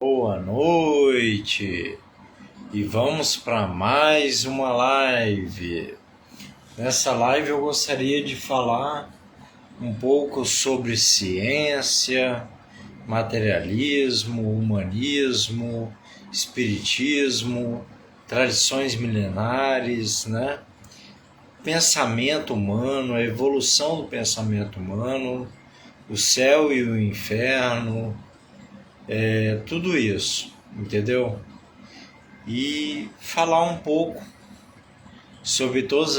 Boa noite e vamos para mais uma live. Nessa live eu gostaria de falar um pouco sobre ciência, materialismo, humanismo, espiritismo, tradições milenares, né? Pensamento humano, a evolução do pensamento humano, o céu e o inferno, tudo isso, entendeu? E falar um pouco sobre todas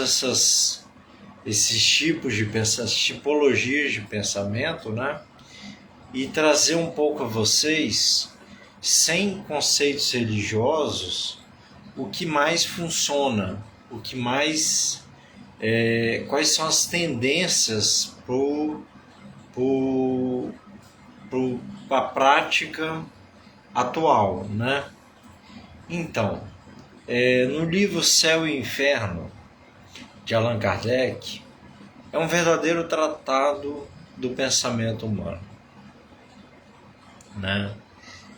esses tipos de essas tipologias de pensamento, né? E trazer um pouco a vocês, sem conceitos religiosos, o que mais funciona, o que mais, quais são as tendências para a prática atual, né? Então, no livro Céu e Inferno, de Allan Kardec, é um verdadeiro tratado do pensamento humano, né?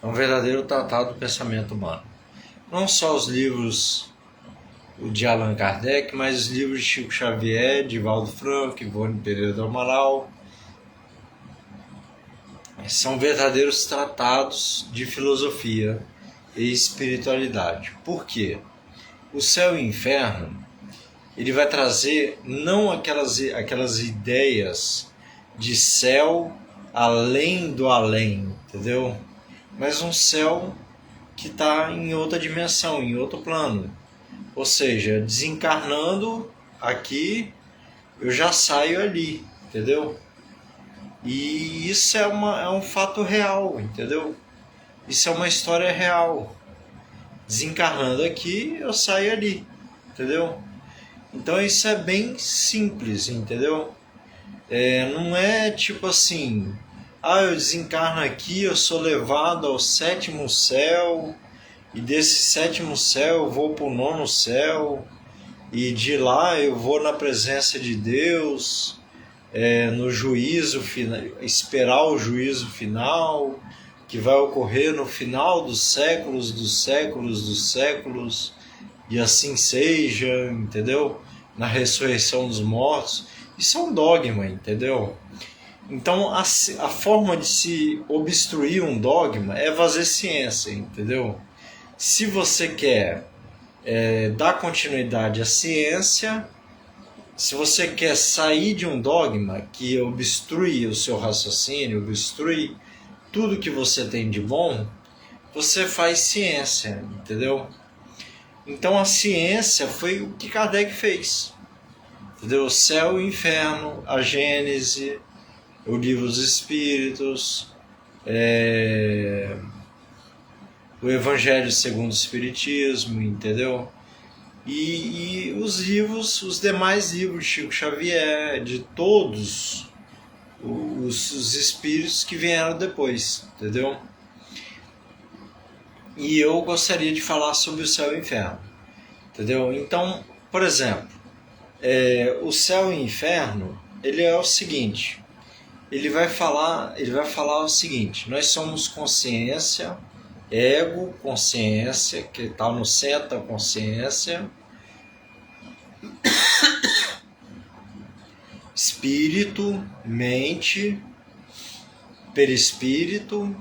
É um verdadeiro tratado do pensamento humano. Não só os livros de Allan Kardec, mas os livros de Chico Xavier, de Valdo Franco, Ivone Pereira do Amaral, são verdadeiros tratados de filosofia e espiritualidade. Por quê? O céu e o inferno, ele vai trazer não aquelas ideias de céu além do além, entendeu? Mas um céu que está em outra dimensão, em outro plano. Ou seja, desencarnando aqui, eu já saio ali, entendeu? E isso é um fato real, entendeu? Isso é uma história real. Desencarnando aqui, eu saio ali, entendeu? Então isso é bem simples, entendeu? Não é tipo assim, eu desencarno aqui, eu sou levado ao sétimo céu, e desse sétimo céu eu vou para o nono céu, e de lá eu vou na presença de Deus, no juízo final, esperar o juízo final, que vai ocorrer no final dos séculos, dos séculos, dos séculos, e assim seja, entendeu? Na ressurreição dos mortos. Isso é um dogma, entendeu? Então a forma de se obstruir um dogma é fazer ciência, entendeu? Se você quer dar continuidade à ciência, se você quer sair de um dogma que obstrui o seu raciocínio, obstrui tudo que você tem de bom, você faz ciência, entendeu? Então a ciência foi o que Kardec fez, entendeu? O céu e o inferno, a Gênese, o livro dos Espíritos, o Evangelho segundo o Espiritismo, entendeu? E os livros, os demais livros de Chico Xavier, de todos os espíritos que vieram depois, entendeu? E eu gostaria de falar sobre o céu e o inferno, entendeu? Então, por exemplo, o céu e o inferno, ele é o seguinte, ele vai falar o seguinte: nós somos consciência, ego, consciência, que está no centro da consciência, espírito, mente, perispírito,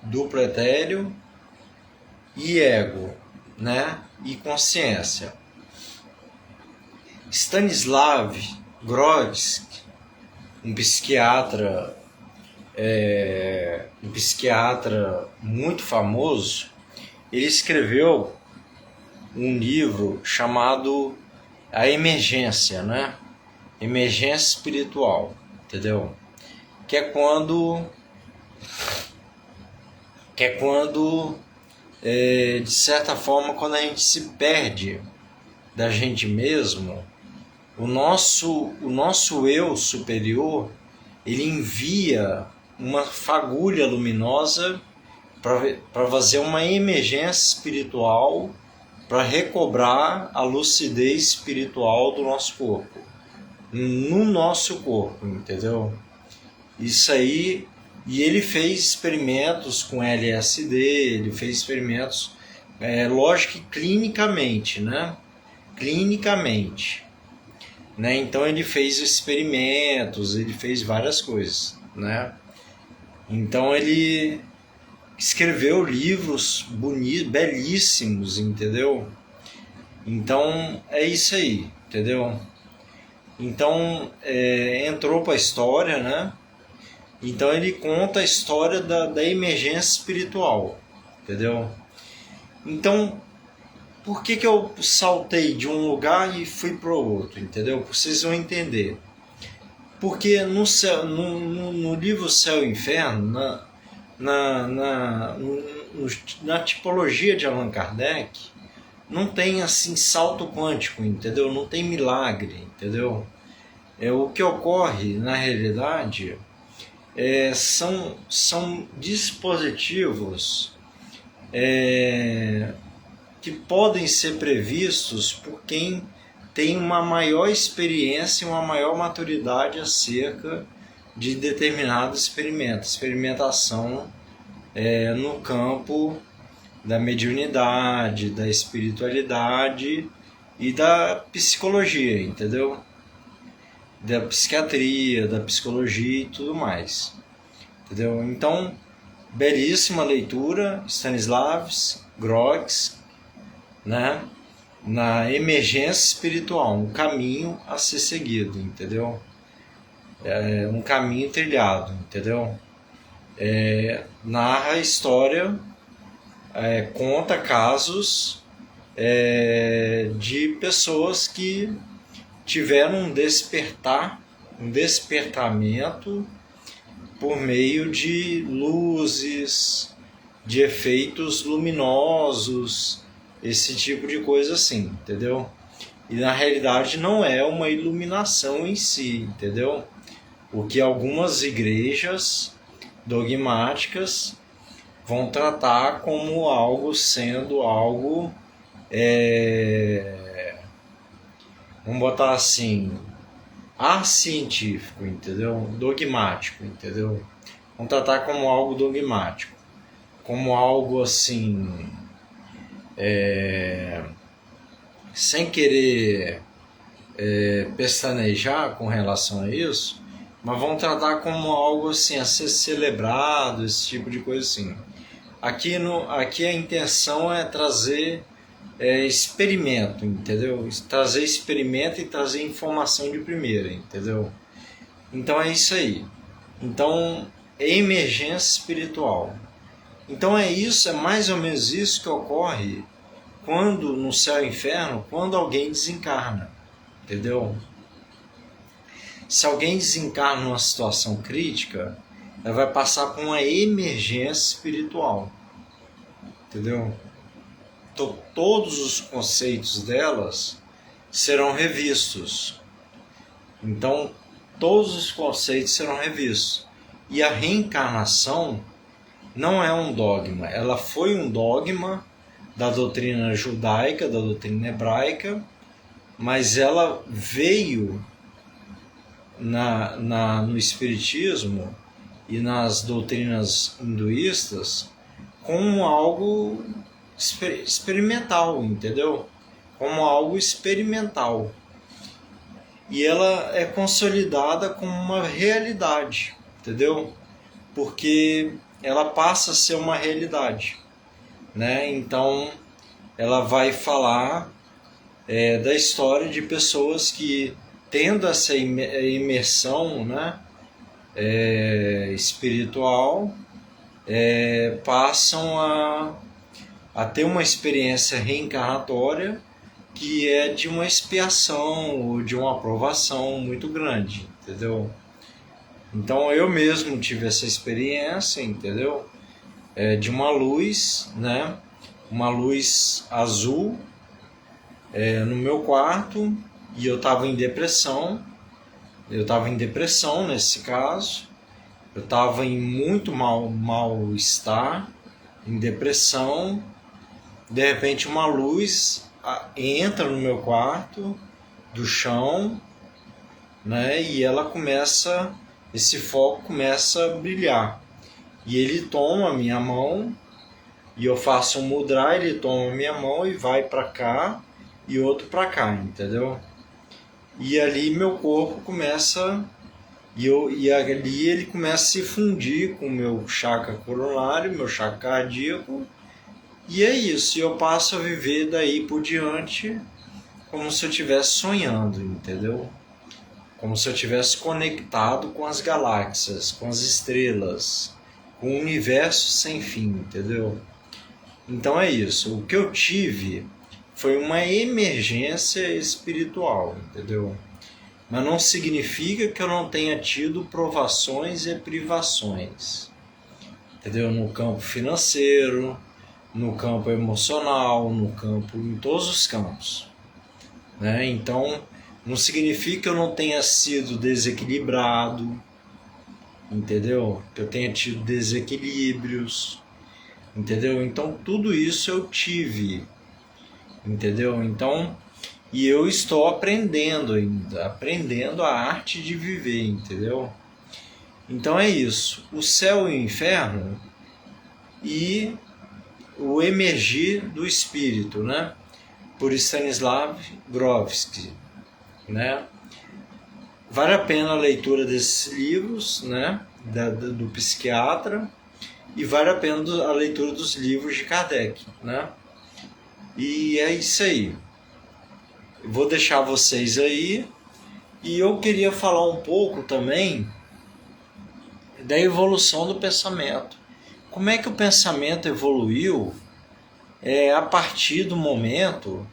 duplo etéreo e ego, né? E consciência. Stanislav Grodzki, um psiquiatra muito famoso, ele escreveu um livro chamado A Emergência, né? Emergência espiritual, entendeu? Que é quando de certa forma, quando a gente se perde da gente mesmo, o nosso eu superior, ele envia uma fagulha luminosa para fazer uma emergência espiritual, para recobrar a lucidez espiritual do nosso corpo, no nosso corpo, entendeu? Isso aí E ele fez experimentos com LSD, ele fez experimentos, lógico que clinicamente, né? Clinicamente, né? Então ele fez experimentos, ele fez várias coisas, né? Então ele escreveu livros bonitos, belíssimos, entendeu? Então é isso aí, entendeu? Então entrou para a história, né? Então ele conta a história da emergência espiritual, entendeu? Então, por que eu saltei de um lugar e fui para o outro, entendeu? Vocês vão entender. Porque no livro Céu e Inferno, na tipologia de Allan Kardec, não tem assim salto quântico, entendeu? Não tem milagre, entendeu? O que ocorre na realidade são dispositivos que podem ser previstos por quem tem uma maior experiência e uma maior maturidade acerca de determinado experimentação no campo da mediunidade, da espiritualidade e da psicologia, entendeu? Da psiquiatria, da psicologia e tudo mais, entendeu? Então, belíssima leitura, Stanislavski, Grogs, né? Na emergência espiritual, um caminho a ser seguido, entendeu? Um caminho trilhado, entendeu? Narra a história, conta casos de pessoas que tiveram um despertamento por meio de luzes, de efeitos luminosos, esse tipo de coisa assim, entendeu? E na realidade não é uma iluminação em si, entendeu? O que algumas igrejas dogmáticas vão tratar como algo sendo algo, vamos botar assim, científico, entendeu? Dogmático, entendeu? Vamos tratar como algo dogmático, como algo assim, sem querer pestanejar com relação a isso, mas vamos tratar como algo assim a ser celebrado, esse tipo de coisa assim. Aqui a intenção é trazer experimento, entendeu? Trazer experimento e trazer informação de primeira, entendeu? Então é isso aí. Então, emergência espiritual. Então é mais ou menos isso que ocorre quando no céu e inferno, quando alguém desencarna, entendeu? Se alguém desencarna numa situação crítica, ela vai passar por uma emergência espiritual, entendeu? Então, todos os conceitos delas serão revistos. Então, todos os conceitos serão revistos. E a reencarnação não é um dogma. Ela foi um dogma da doutrina judaica, da doutrina hebraica, mas ela veio no espiritismo e nas doutrinas hinduístas como algo experimental, entendeu? Como algo experimental. E ela é consolidada como uma realidade, entendeu? Porque ela passa a ser uma realidade, né? Então, ela vai falar da história de pessoas que, tendo essa imersão, né, espiritual, passam a ter uma experiência reencarnatória que é de uma expiação ou de uma aprovação muito grande, entendeu? Então eu mesmo tive essa experiência, entendeu? De uma luz, né? Uma luz azul no meu quarto, e eu estava em depressão. Eu estava em depressão nesse caso. Eu estava em muito mal-estar, em depressão. De repente uma luz entra no meu quarto, do chão, né? E esse foco começa a brilhar. E ele toma a minha mão, e eu faço um mudra, ele toma a minha mão e vai para cá e outro para cá, entendeu? E ali meu corpo começa, e ali ele começa a se fundir com o meu chakra coronário, meu chakra cardíaco, e é isso, e eu passo a viver daí por diante como se eu estivesse sonhando, entendeu? Como se eu estivesse conectado com as galáxias, com as estrelas, com o universo sem fim, entendeu? Então é isso. O que eu tive foi uma emergência espiritual, entendeu? Mas não significa que eu não tenha tido provações e privações, entendeu? No campo financeiro, no campo emocional, no campo, em todos os campos, né? Então, não significa que eu não tenha sido desequilibrado, entendeu? Que eu tenha tido desequilíbrios, entendeu? Então, tudo isso eu tive, entendeu? Então, e eu estou aprendendo ainda, aprendendo a arte de viver, entendeu? Então é isso, o céu e o inferno e o emergir do espírito, né? Por Stanislav Grof, né? Vale a pena a leitura desses livros, né? Do psiquiatra, e vale a pena a leitura dos livros de Kardec, né? E é isso aí. Eu vou deixar vocês aí, e eu queria falar um pouco também da evolução do pensamento. Como é que o pensamento evoluiu a partir do momento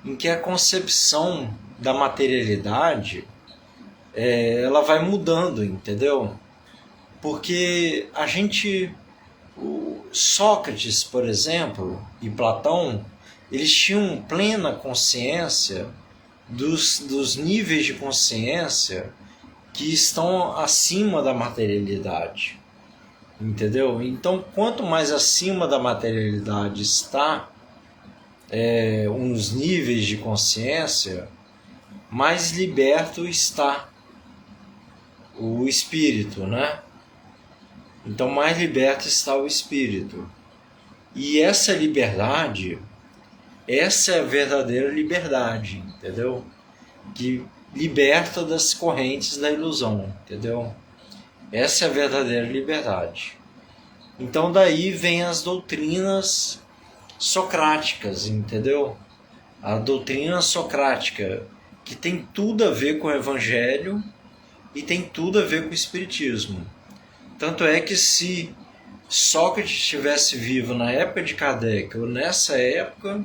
em que a concepção da materialidade ela vai mudando, entendeu? Porque a gente, Sócrates, por exemplo, e Platão, eles tinham plena consciência dos níveis de consciência que estão acima da materialidade, entendeu? Então, quanto mais acima da materialidade está uns níveis de consciência, mais liberto está o espírito, né? Então, mais liberto está o espírito. E essa liberdade, essa é a verdadeira liberdade, entendeu? Que liberta das correntes da ilusão, entendeu? Essa é a verdadeira liberdade. Então daí vem as doutrinas socráticas, entendeu? A doutrina socrática, que tem tudo a ver com o evangelho e tem tudo a ver com o espiritismo. Tanto é que se Sócrates estivesse vivo na época de Kardec ou nessa época,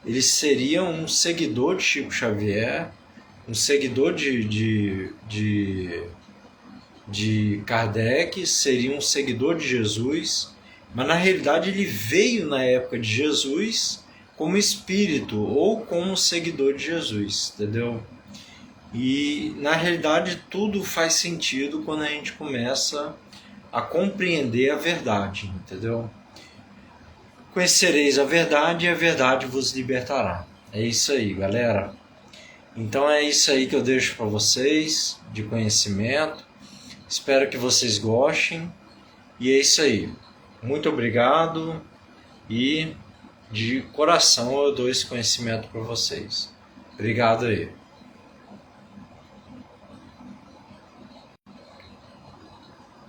ele seria um seguidor de Chico Xavier, um seguidor de Kardec, seria um seguidor de Jesus, mas na realidade ele veio na época de Jesus como espírito ou como seguidor de Jesus, entendeu? E na realidade tudo faz sentido quando a gente começa a compreender a verdade, entendeu? Conhecereis a verdade e a verdade vos libertará. É isso aí, galera. Então é isso aí que eu deixo para vocês, de conhecimento. Espero que vocês gostem. E é isso aí. Muito obrigado. E de coração eu dou esse conhecimento para vocês. Obrigado aí.